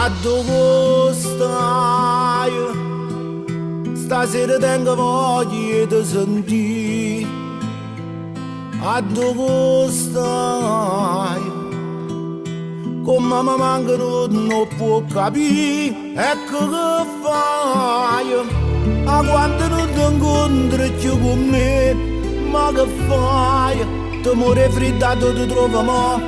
A dove stai? Stasera tengo voglia di sentire. A dove stai? Come mi mancano non può capire. Ecco che fai? A quando non ti incontri più con me, ma che fai? Ti muore freddato ti trovo mo.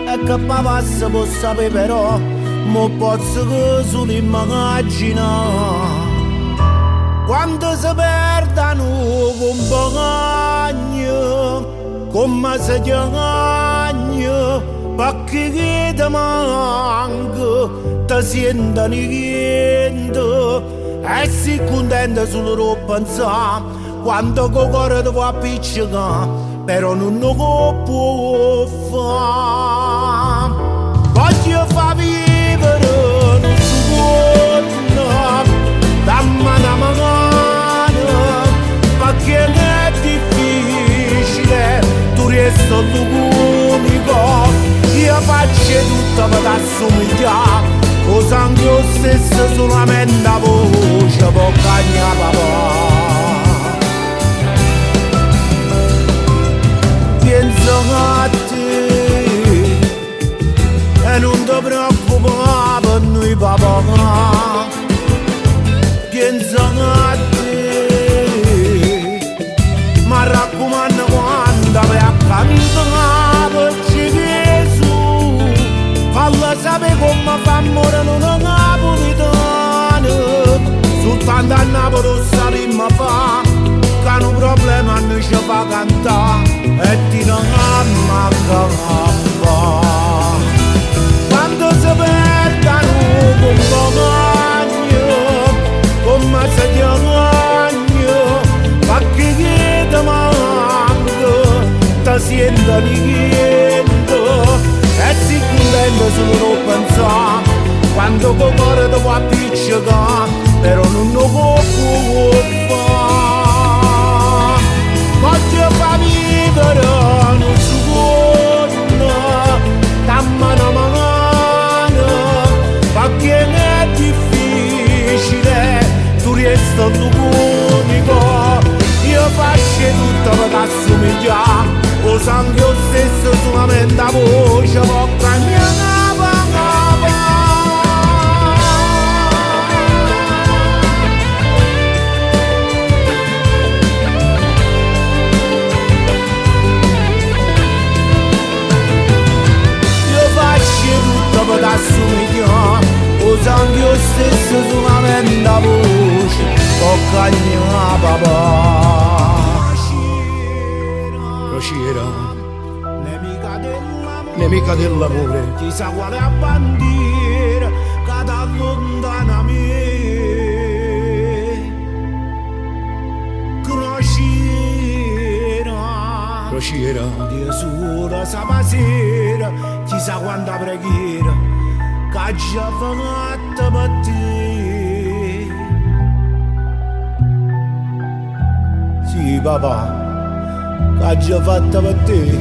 E che pavassa può sapere però, mo posso che solo immaginare. Quando si perdono compagni, come si chiamano, perché che ti manca, ti sento niente. E sei contenta solo di pensare, quando il cuore ti fa appiccicare, però non lo può fare. Voglio far vivere un secondo, dammi una mano, perché è difficile, tu resti l'unico. Io faccio tutto per assomigliare, lo sangue lo stesso, solamente la voce può cagnare papà. Penso a te e non ti preoccupare per noi papà. Penso a te, ma raccomando quando vai a cantare ci Gesù, falla sapere come fa amore non è napolitano. Soltanto a Napoli lo sappiamo fa, che un problema non ci fa cantare e ti non ama che fa. Quando si perdono compagni, come si chiamano, perché che ti manca, ti sento niente. E si contento solo di pensare, quando il cuore ti fa appiccicare, però non lo può fare. Voglio far vivere un secondo, dammi una mano, perché è difficile, tu resti l'unico. Io faccio tutto per assomigliare, lo sangue lo stesso, solamente la voce può cambiare. Per assomigliare, lo sangue lo stesso, solamente la voce può cagnare papà. Crociera, nemica dell'amore, chissà quale bandiera che ti allontana a me. Crociera, Dio sola sapasera, chissà quanta preghiera che già fatta per te. Sì papà, che già fatta per te.